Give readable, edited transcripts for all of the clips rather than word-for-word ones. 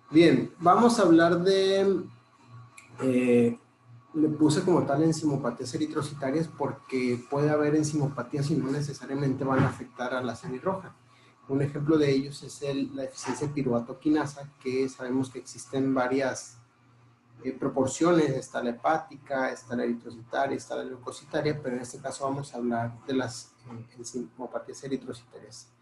Bien, vamos a hablar de, le puse como tal enzimopatías eritrocitarias porque puede haber enzimopatías y no necesariamente van a afectar a la sangre roja. Un ejemplo de ellos es la deficiencia de piruvato quinasa, que sabemos que existen varias proporciones, está la hepática, está la eritrocitaria, está la leucocitaria, pero en este caso vamos a hablar de las enzimopatías eritrocitarias.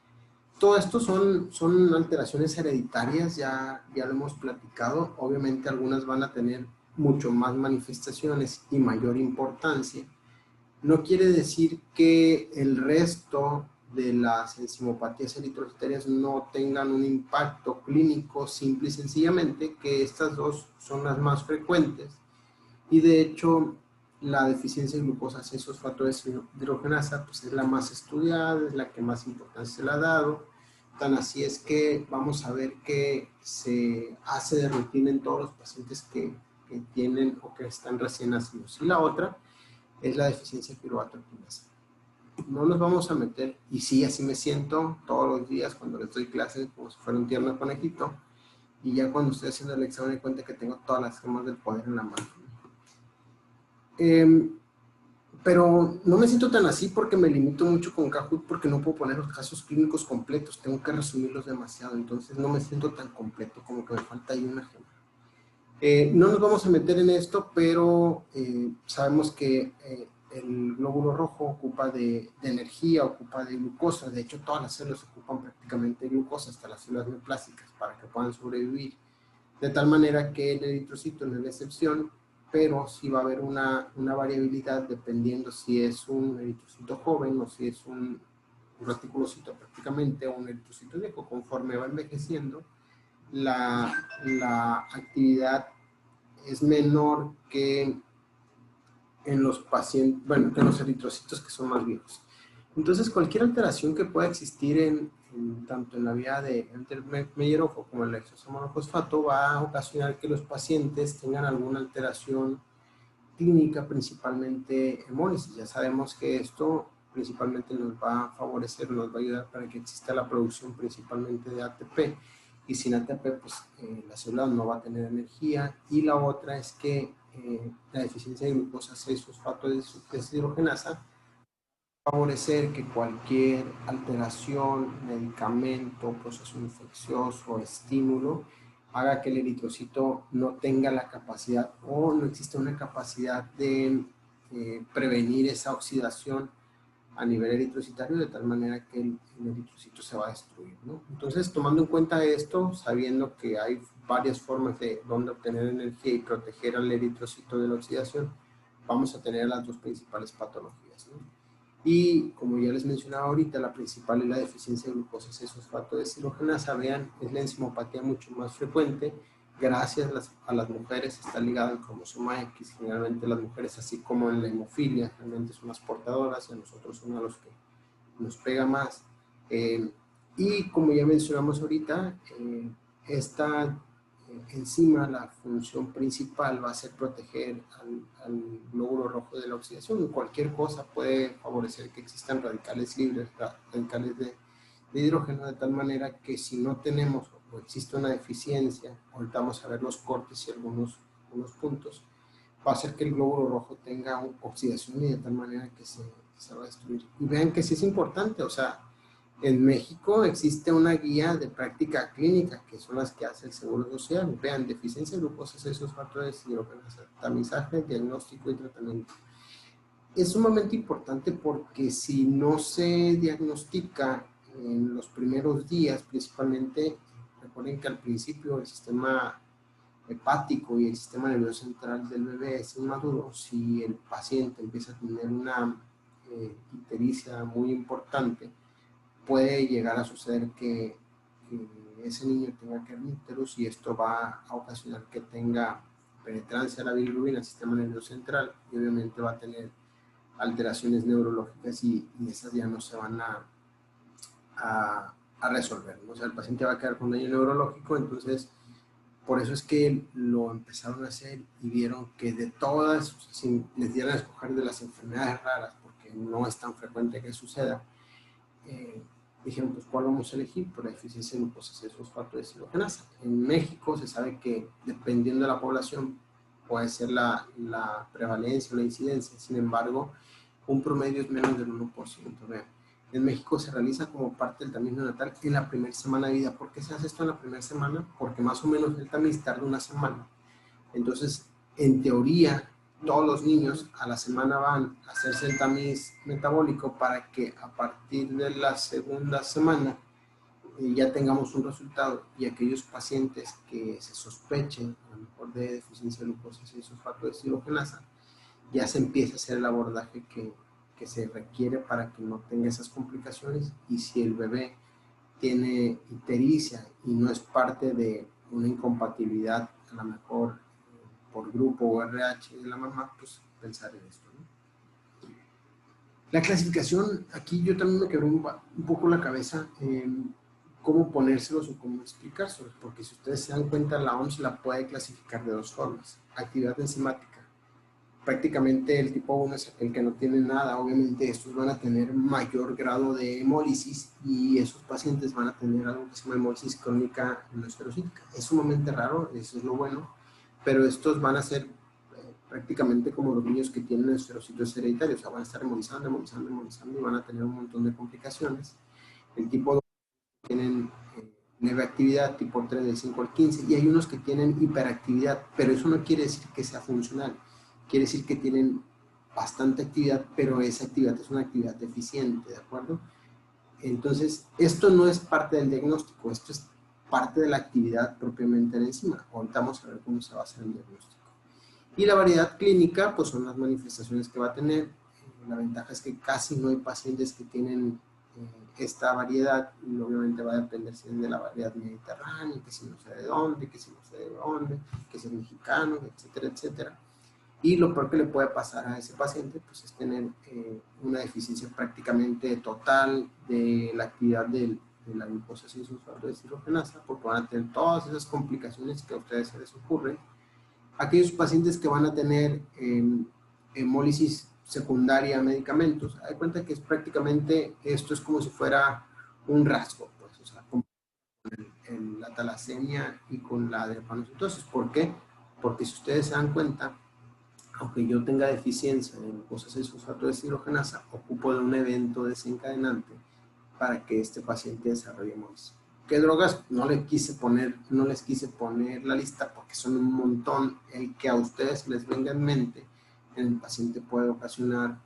Todo esto son alteraciones hereditarias, ya lo hemos platicado. Obviamente algunas van a tener mucho más manifestaciones y mayor importancia. No quiere decir que el resto de las enzimopatías eritrocitarias no tengan un impacto clínico, simple y sencillamente que estas dos son las más frecuentes. Y de hecho, la deficiencia de glucosa 6-fosfato deshidrogenasa pues es la más estudiada, es la que más importancia se le ha dado. Tan así es que vamos a ver que se hace de rutina en todos los pacientes que tienen o que están recién nacidos. Y la otra es la deficiencia de piruvato quinasa. No nos vamos a meter, y sí, así me siento todos los días cuando les doy clases, como si fuera un tierno conejito, y ya cuando estoy haciendo el examen me cuenta que tengo todas las gemas del poder en la mano. Pero no me siento tan así porque me limito mucho con Kahoot porque no puedo poner los casos clínicos completos, tengo que resumirlos demasiado, entonces no me siento tan completo, como que me falta ahí una gema. No nos vamos a meter en esto, pero sabemos que el glóbulo rojo ocupa de energía, ocupa de glucosa. De hecho, todas las células ocupan prácticamente glucosa, hasta las células neoplásicas, para que puedan sobrevivir. De tal manera que el eritrocito no es la excepción, pero sí va a haber una variabilidad dependiendo si es un eritrocito joven o si es un reticulocito prácticamente o un eritrocito viejo. Conforme va envejeciendo, la actividad es menor que en los pacientes, bueno, que en los eritrocitos que son más viejos. Entonces, cualquier alteración que pueda existir tanto en la vía de Enter-Meyer como en el exosoma monofosfato va a ocasionar que los pacientes tengan alguna alteración clínica, principalmente hemólisis. Ya sabemos que esto principalmente nos va a favorecer, nos va a ayudar para que exista la producción principalmente de ATP, y sin ATP pues la célula no va a tener energía. Y la otra es que la deficiencia de glucosa 6-fosfato deshidrogenasa favorecer que cualquier alteración, medicamento, proceso infeccioso, estímulo, haga que el eritrocito no tenga la capacidad o no exista una capacidad de prevenir esa oxidación a nivel eritrocitario, de tal manera que el eritrocito se va a destruir, ¿no? Entonces, tomando en cuenta esto, sabiendo que hay varias formas de donde obtener energía y proteger al eritrocito de la oxidación, vamos a tener las dos principales patologías, ¿no? Y como ya les mencionaba ahorita, la principal es la deficiencia de glucosa 6-fosfato deshidrogenasa. Vean, es la enzimopatía mucho más frecuente. Gracias a las mujeres está ligada al cromosoma X. Generalmente las mujeres, así como en la hemofilia, realmente son las portadoras, y a nosotros son a los que nos pega más. Y como ya mencionamos ahorita, esta enzima, la función principal va a ser proteger al glóbulo rojo de la oxidación. Cualquier cosa puede favorecer que existan radicales libres, radicales de hidrógeno, de tal manera que si no tenemos o existe una deficiencia, ahorita vamos a ver los cortes y algunos puntos, va a hacer que el glóbulo rojo tenga oxidación y de tal manera que se va a destruir. Y vean que sí es importante, o sea, en México existe una guía de práctica clínica, que son las que hace el Seguro Social. Vean, deficiencia de glucosa 6-fosfato deshidrogenasa, tamizaje, diagnóstico y tratamiento. Es sumamente importante porque si no se diagnostica en los primeros días, principalmente, recuerden que al principio el sistema hepático y el sistema nervioso central del bebé es inmaduro. Si el paciente empieza a tener una ictericia muy importante, puede llegar a suceder que ese niño tenga kernípteros, y esto va a ocasionar que tenga penetrancia a la bilirrubina, al sistema nervioso central, y obviamente va a tener alteraciones neurológicas, y esas ya no se van a resolver, ¿no? O sea, el paciente va a quedar con daño neurológico. Entonces por eso es que lo empezaron a hacer y vieron que de todas, si les dieran a escoger de las enfermedades raras, porque no es tan frecuente que suceda, dijeron, pues, ¿cuál vamos a elegir? Por la deficiencia de glucosa 6-fosfato deshidrogenasa. En México se sabe que, dependiendo de la población, puede ser la prevalencia o la incidencia. Sin embargo, un promedio es menos del 1%. Vean, en México se realiza como parte del tamiz neonatal en la primera semana de vida. ¿Por qué se hace esto en la primera semana? Porque más o menos el tamiz tarda una semana. Entonces, en teoría, todos los niños a la semana van a hacerse el tamiz metabólico para que a partir de la segunda semana ya tengamos un resultado, y aquellos pacientes que se sospechen a lo mejor de deficiencia de glucosa 6-fosfato deshidrogenasa, ya se empieza a hacer el abordaje que se requiere para que no tenga esas complicaciones. Y si el bebé tiene ictericia y no es parte de una incompatibilidad, a lo mejor por grupo o RH de la mamá, pues pensar en esto, ¿no? La clasificación, aquí yo también me quebré un poco la cabeza en cómo ponérselos o cómo explicárselos, porque si ustedes se dan cuenta, la OMS la puede clasificar de dos formas. Actividad enzimática. Prácticamente el tipo 1 es el que no tiene nada. Obviamente estos van a tener mayor grado de hemólisis, y esos pacientes van a tener algo que se llama hemólisis crónica no esclerosítica. Es sumamente raro, eso es lo bueno, pero estos van a ser prácticamente como los niños que tienen esclerocitos hereditarios, o sea, van a estar hemolizando y van a tener un montón de complicaciones. El tipo 2 tienen leve actividad, tipo 3 del 5 al 15, y hay unos que tienen hiperactividad, pero eso no quiere decir que sea funcional. Quiere decir que tienen bastante actividad, pero esa actividad es una actividad deficiente, ¿de acuerdo? Entonces, esto no es parte del diagnóstico, esto es parte de la actividad propiamente de la enzima. Ahorita vamos a ver cómo se va a hacer el diagnóstico. Y la variedad clínica, pues son las manifestaciones que va a tener. La ventaja es que casi no hay pacientes que tienen esta variedad, y obviamente va a depender si es de la variedad mediterránea, que si no sé de dónde, que si no sé de dónde, que si es mexicano, etcétera, etcétera. Y lo peor que le puede pasar a ese paciente, pues, es tener una deficiencia prácticamente total de la actividad de la glucosa 6-fosfato deshidrogenasa, porque van a tener todas esas complicaciones que a ustedes se les ocurren. Aquellos pacientes que van a tener hemólisis secundaria a medicamentos, hay cuenta que es prácticamente, esto es como si fuera un rasgo, pues, o sea, con la talasemia y con la drepanocytosis. ¿Por qué? Porque si ustedes se dan cuenta, aunque yo tenga deficiencia de glucosa 6-fosfato deshidrogenasa, ocupo de un evento desencadenante para que este paciente desarrolle hemólisis. ¿Qué drogas? No les quise poner la lista porque son un montón. El que a ustedes les venga en mente en el paciente puede ocasionar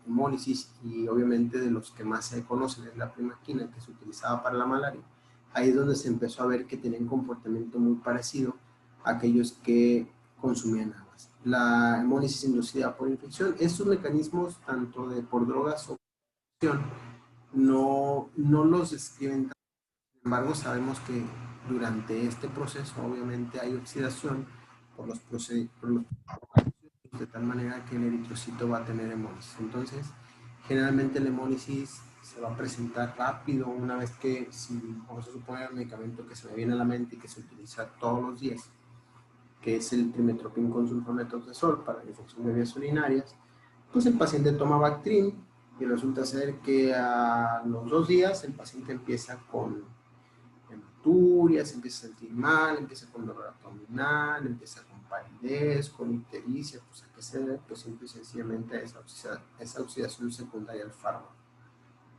hemólisis, y obviamente de los que más se conocen es la primaquina, que se utilizaba para la malaria. Ahí es donde se empezó a ver que tenían un comportamiento muy parecido a aquellos que consumían aguas. La hemólisis inducida por infección, estos mecanismos tanto de por drogas o no los describen. Sin embargo, sabemos que durante este proceso obviamente hay oxidación por los de tal manera que el eritrocito va a tener hemólisis. Entonces, generalmente la hemólisis se va a presentar rápido una vez que, si vamos a suponer el medicamento que se me viene a la mente y que se utiliza todos los días, que es el trimetoprim con sulfametocresol para la infección de vías urinarias, pues el paciente toma Bactrim, y resulta ser que a los 2 días el paciente empieza con hematuria, se empieza a sentir mal, empieza con dolor abdominal, empieza con palidez, con ictericia. Pues a qué se debe, pues simple y sencillamente a esa oxidación secundaria al fármaco.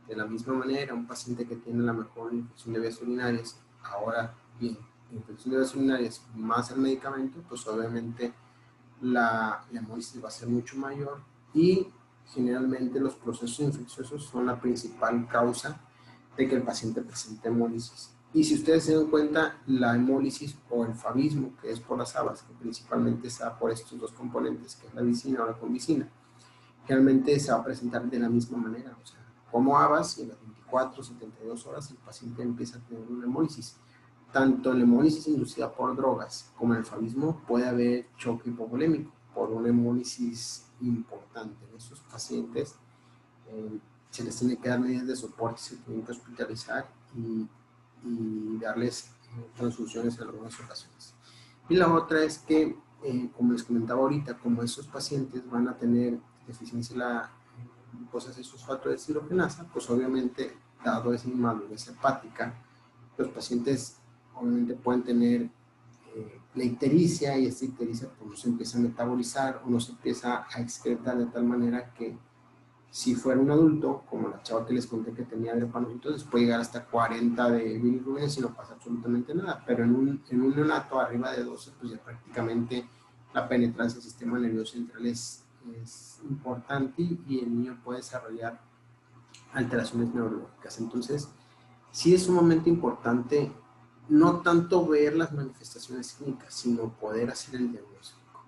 De la misma manera, un paciente que tiene la mejor infección de vías urinarias, ahora bien, infección de vías urinarias más el medicamento, pues obviamente la hemólisis va a ser mucho mayor, y generalmente los procesos infecciosos son la principal causa de que el paciente presente hemólisis. Y si ustedes se dan cuenta, la hemólisis o el favismo, que es por las habas, que principalmente se da por estos dos componentes, que es la vicina o la convicina, realmente se va a presentar de la misma manera. O sea, como habas, y en las 24, 72 horas el paciente empieza a tener una hemólisis. Tanto en la hemólisis inducida por drogas como en el favismo puede haber choque hipovolémico por una hemólisis importante. En estos pacientes se les tiene que dar medidas de soporte, se tienen que hospitalizar y darles transfusiones en algunas ocasiones. Y la otra es que, como les comentaba ahorita, como esos pacientes van a tener deficiencia de la glucosa 6-fosfato deshidrogenasa, pues obviamente dado esa inmadurez hepática, los pacientes obviamente pueden tener la ictericia, y esta ictericia pues no se empieza a metabolizar o no se empieza a excretar de tal manera que si fuera un adulto, como la chava que les conté que tenía drepanocitos, puede llegar hasta 40 de bilirrubina y no pasa absolutamente nada, pero en un neonato arriba de 12, pues ya prácticamente la penetrancia del sistema nervioso central es importante y el niño puede desarrollar alteraciones neurológicas. Entonces, sí es sumamente importante no tanto ver las manifestaciones clínicas, sino poder hacer el diagnóstico.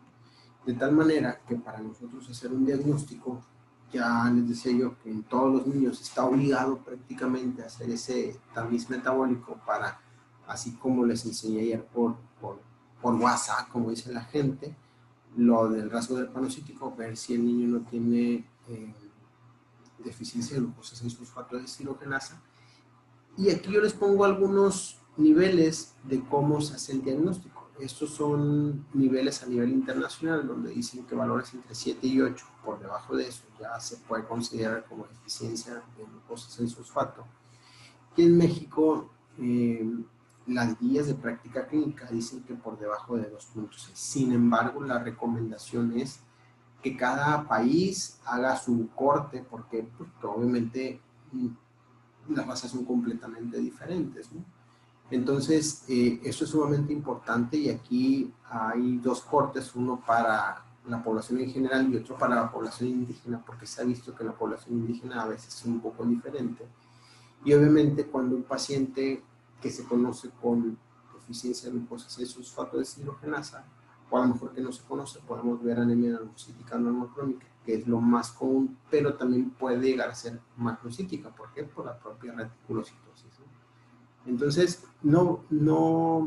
De tal manera que para nosotros hacer un diagnóstico, ya les decía yo que en todos los niños está obligado prácticamente a hacer ese tamiz metabólico para, así como les enseñé ayer por WhatsApp, como dice la gente, lo del rasgo del panocítico, ver si el niño no tiene deficiencia de glucosa 6-fosfato deshidrogenasa. Y aquí yo les pongo algunos niveles de cómo se hace el diagnóstico. Estos son niveles a nivel internacional, donde dicen que valores entre 7 y 8, por debajo de eso ya se puede considerar como deficiencia de glucosa 6-fosfato. Y en México, las guías de práctica clínica dicen que por debajo de 2.6. Sin embargo, la recomendación es que cada país haga su corte, porque pues, obviamente las razas son completamente diferentes, ¿no? Entonces, eso es sumamente importante y aquí hay dos cortes, uno para la población en general y otro para la población indígena, porque se ha visto que la población indígena a veces es un poco diferente. Y obviamente cuando un paciente que se conoce con deficiencia de glucosa 6-fosfato deshidrogenasa, o a lo mejor que no se conoce, podemos ver anemia analgésica normocrónica, que es lo más común, pero también puede llegar a ser macrocítica. ¿Por qué? Por la propia reticulocitosis, ¿no? Entonces, no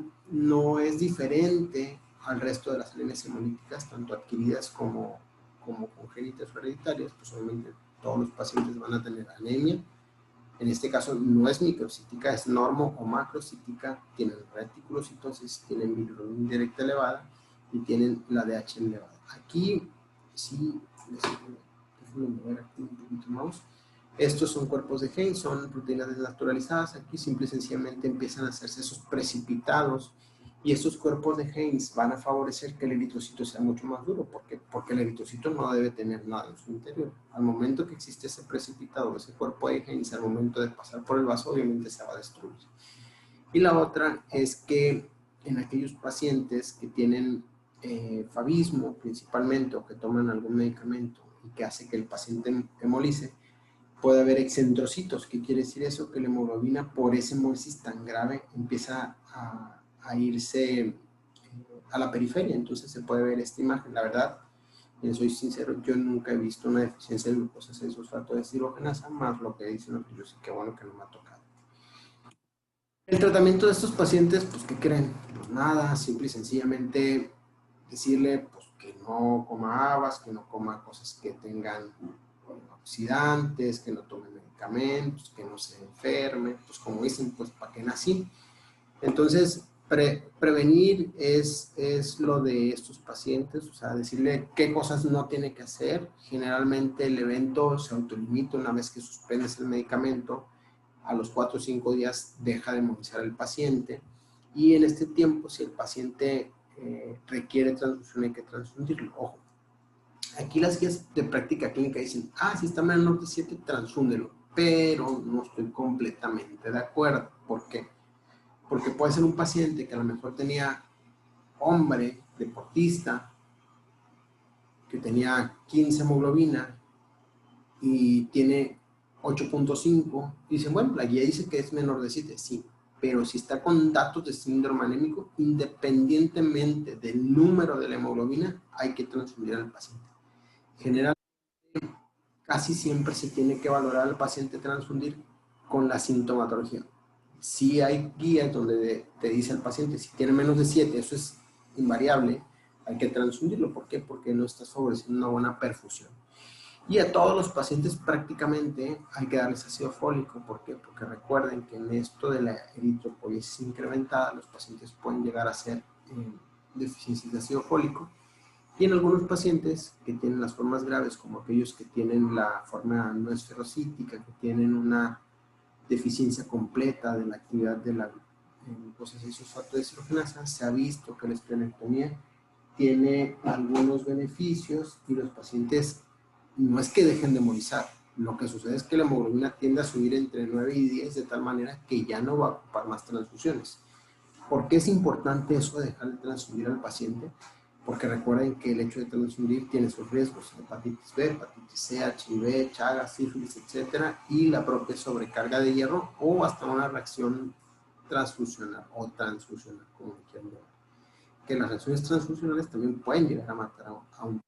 es diferente al resto de las anemias hemolíticas, tanto adquiridas como congénitas o hereditarias, pues obviamente todos los pacientes van a tener anemia. En este caso no es microcítica, es normo o macrocítica, tienen reticulocitosis, tienen bilirrubina indirecta elevada y tienen la DH elevada. Aquí, sí, déjenme mover aquí un poquito mouse. Estos son cuerpos de Heinz, son proteínas desnaturalizadas. Aquí simple y sencillamente empiezan a hacerse esos precipitados y estos cuerpos de Heinz van a favorecer que el eritrocito sea mucho más duro. ¿Por qué? Porque el eritrocito no debe tener nada en su interior. Al momento que existe ese precipitado, ese cuerpo de Heinz, al momento de pasar por el vaso, obviamente se va a destruir. Y la otra es que en aquellos pacientes que tienen favismo principalmente o que toman algún medicamento y que hace que el paciente hemolice, puede haber excentrocitos. ¿Qué quiere decir eso? Que la hemoglobina, por esa hemólisis tan grave, empieza a irse a la periferia. Entonces se puede ver esta imagen. La verdad, soy sincero, yo nunca he visto una deficiencia de glucosa 6-fosfato deshidrogenasa, más lo que dicen los tuyos, y qué bueno que no me ha tocado. El tratamiento de estos pacientes, pues, ¿qué creen? Pues nada, simple y sencillamente decirle pues, que no coma habas, que no coma cosas que tengan oxidantes, que no tome medicamentos, que no se enferme, pues como dicen, pues para qué nací. Entonces, prevenir es lo de estos pacientes, o sea, decirle qué cosas no tiene que hacer. Generalmente el evento se autolimita una vez que suspendes el medicamento, a los 4 o 5 días deja de hemolisar el paciente y en este tiempo, si el paciente requiere transfusión, hay que transfundirlo. Ojo, aquí las guías de práctica clínica dicen, si está menor de 7, transfúndelo, pero no estoy completamente de acuerdo. ¿Por qué? Porque puede ser un paciente que a lo mejor tenía hombre, deportista, que tenía 15 hemoglobina y tiene 8.5, dicen, bueno, la guía dice que es menor de 7, sí, pero si está con datos de síndrome anémico, independientemente del número de la hemoglobina, hay que transfundir al paciente. Generalmente, casi siempre se tiene que valorar al paciente transfundir con la sintomatología. Sí hay guías donde te dice al paciente, si tiene menos de 7, eso es invariable, hay que transfundirlo. ¿Por qué? Porque no estás favoreciendo una buena perfusión. Y a todos los pacientes prácticamente hay que darles ácido fólico. ¿Por qué? Porque recuerden que en esto de la eritropoiesis incrementada, los pacientes pueden llegar a ser deficiencias de ácido fólico. Y en algunos pacientes que tienen las formas graves, como aquellos que tienen la forma no esferocítica, que tienen una deficiencia completa de la actividad de la glucosa 6-fosfato deshidrogenasa, se ha visto que la esplenectomía tiene algunos beneficios y los pacientes no es que dejen de hemolizar, lo que sucede es que la hemoglobina tiende a subir entre 9 y 10 de tal manera que ya no va a ocupar más transfusiones. ¿Por qué es importante eso de dejar de transfundir al paciente? Porque recuerden que el hecho de transfundir tiene sus riesgos: hepatitis B, hepatitis C, HIV, Chagas, sífilis, etc. Y la propia sobrecarga de hierro o hasta una reacción transfusional o transfusional, como quieran llamar. Que las reacciones transfusionales también pueden llegar a matar a un.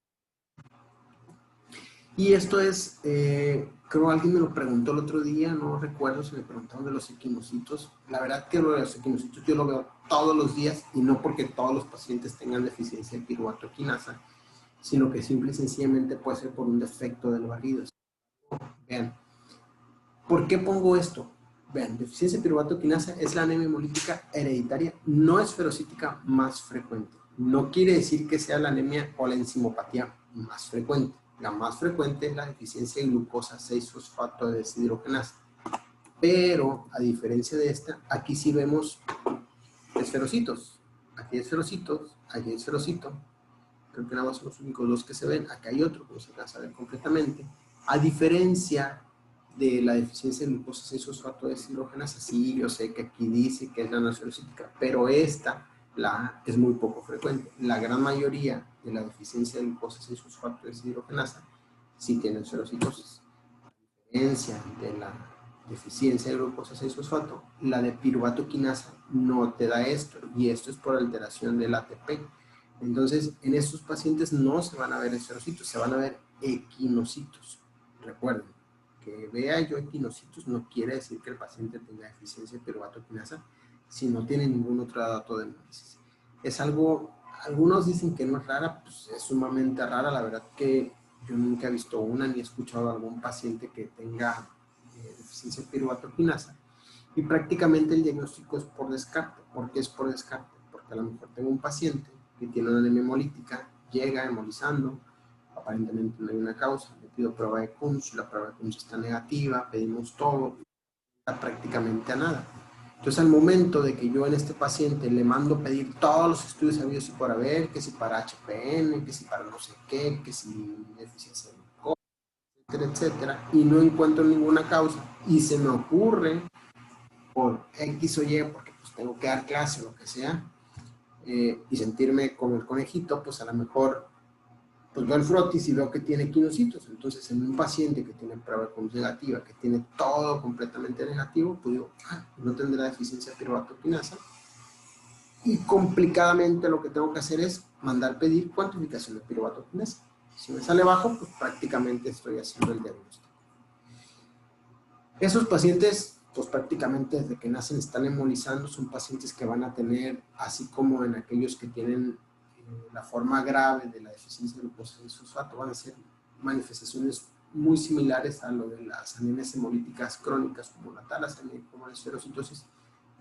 Y esto es, creo alguien me lo preguntó el otro día, no recuerdo si me preguntaron de los equinocitos. La verdad que lo de los equinocitos yo lo veo todos los días, y no porque todos los pacientes tengan deficiencia de piruvato quinasa, sino que simple y sencillamente puede ser por un defecto del barrido. Vean, ¿por qué pongo esto? Vean, deficiencia de piruvato quinasa es la anemia hemolítica hereditaria no esferocítica más frecuente. No quiere decir que sea la anemia o la enzimopatía más frecuente. La más frecuente es la deficiencia de glucosa 6-fosfato deshidrogenasa. Pero, a diferencia de esta, aquí sí vemos esferocitos. Aquí hay esferocitos, aquí hay esferocito. Creo que nada más son los únicos dos que se ven. Acá hay otro que no se alcanza a ver completamente. A diferencia de la deficiencia de glucosa 6-fosfato deshidrogenasa, sí, yo sé que aquí dice que es la esferocítica, pero esta es muy poco frecuente. La gran mayoría de la deficiencia de glucosa 6-fosfato deshidrogenasa sí tiene esferocitosis. A diferencia de la deficiencia de glucosa 6-fosfato, la de piruvato quinasa no te da esto, y esto es por alteración del ATP. Entonces, en estos pacientes no se van a ver esferocitos, se van a ver equinocitos. Recuerden, que vea yo equinocitos no quiere decir que el paciente tenga deficiencia de piruvato quinasa si no tiene ningún otro dato de análisis. Es algo, algunos dicen que no es rara, pues es sumamente rara. La verdad que yo nunca he visto una ni he escuchado a algún paciente que tenga deficiencia de piruvato quinasa. Y prácticamente el diagnóstico es por descarte. ¿Por qué es por descarte? Porque a lo mejor tengo un paciente que tiene una anemia hemolítica, llega hemolizando, aparentemente no hay una causa, le pido prueba de Kunz, la prueba de Kunz está negativa, pedimos todo, no está prácticamente a nada. Entonces, al momento de que yo en este paciente le mando pedir todos los estudios habidos y por haber, que si para HPN, que si para no sé qué, que si deficiencia de glucosa, etcétera, etcétera, y no encuentro ninguna causa, y se me ocurre por X o Y, porque pues tengo que dar clase o lo que sea, y sentirme como el conejito, pues a lo mejor pues veo el frotis y veo que tiene equinocitos. Entonces, en un paciente que tiene prueba con negativa, que tiene todo completamente negativo, pues digo, no tendrá deficiencia de piruvato quinasa. Y complicadamente lo que tengo que hacer es mandar pedir cuantificación de piruvato quinasa. Si me sale bajo, pues prácticamente estoy haciendo el diagnóstico. Esos pacientes, pues prácticamente desde que nacen están hemolizando, son pacientes que van a tener, así como en aquellos que tienen la forma grave de la deficiencia de glucosa 6-fosfato, van a ser manifestaciones muy similares a lo de las anemias hemolíticas crónicas, como la talasemia, como la esferocitosis,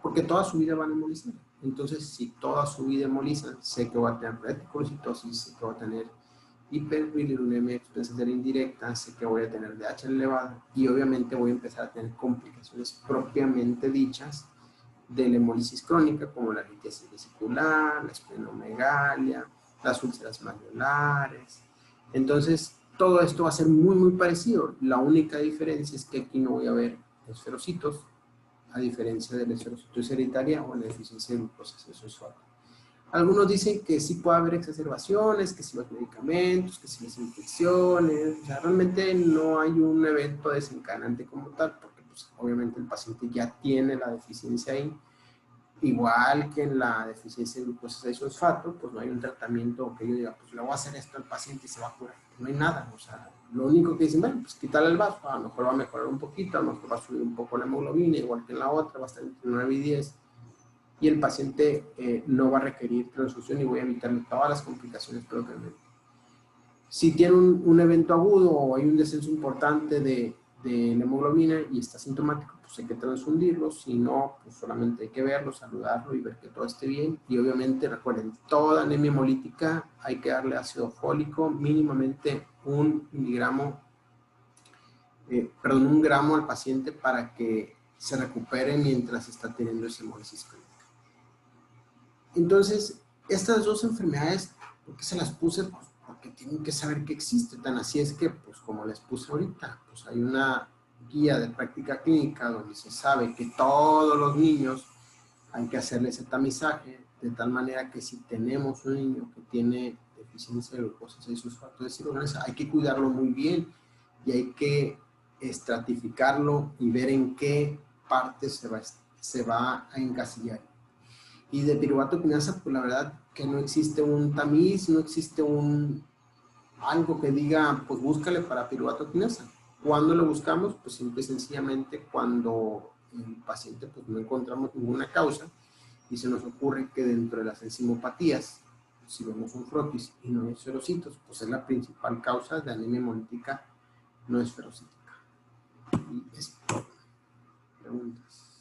porque toda su vida van a hemolizar. Entonces, si toda su vida hemolizan, sé que va a tener reticulocitosis, sé que va a tener hiperbilirubinemia expresiva indirecta, sé que voy a tener DH elevada, y obviamente voy a empezar a tener complicaciones propiamente dichas de la hemólisis crónica, como la litiasis vesicular, la esplenomegalia, las úlceras malleolares. Entonces, todo esto va a ser muy, muy parecido. La única diferencia es que aquí no voy a ver esferocitos, a diferencia de la esferocitosis hereditaria o la deficiencia de glucosa 6-fosfato. Algunos dicen que sí puede haber exacerbaciones, que si los medicamentos, que si las infecciones. O sea, realmente no hay un evento desencadenante como tal, porque pues, obviamente el paciente ya tiene la deficiencia ahí. Igual que en la deficiencia de glucosa 6-fosfato, pues no hay un tratamiento que yo diga, pues le voy a hacer esto al paciente y se va a curar. No hay nada. O sea, lo único que dicen, bueno, pues quitarle el vaso, a lo mejor va a mejorar un poquito, a lo mejor va a subir un poco la hemoglobina, igual que en la otra, va a estar entre 9 y 10. Y el paciente no va a requerir transfusión y voy a evitarle todas las complicaciones propiamente. Si tiene un evento agudo o hay un descenso importante de la hemoglobina y está sintomático, pues hay que transfundirlo. Si no, pues solamente hay que verlo, saludarlo y ver que todo esté bien. Y obviamente, recuerden, toda anemia hemolítica hay que darle ácido fólico, mínimamente un gramo al paciente para que se recupere mientras está teniendo esa hemolysis crónica. Entonces, estas dos enfermedades, ¿por qué se las puse? Pues porque tienen que saber que existe. Tan así es que, pues como les puse ahorita, pues hay una guía de práctica clínica donde se sabe que todos los niños hay que hacerle ese tamizaje, de tal manera que si tenemos un niño que tiene deficiencia de glucosa 6-fosfato deshidrogenasa, hay que cuidarlo muy bien y hay que estratificarlo y ver en qué parte se va a encasillar. Y de piruvato quinasa, pues la verdad que no existe un tamiz, no existe algo que diga, pues búscale para piruvato quinasa. ¿Cuándo lo buscamos? Pues simple y sencillamente cuando el paciente pues no encontramos ninguna causa y se nos ocurre que dentro de las enzimopatías, si vemos un frotis y no hay esferocitos, pues es la principal causa de anemia hemolítica no esferocítica. Y es todo. Preguntas.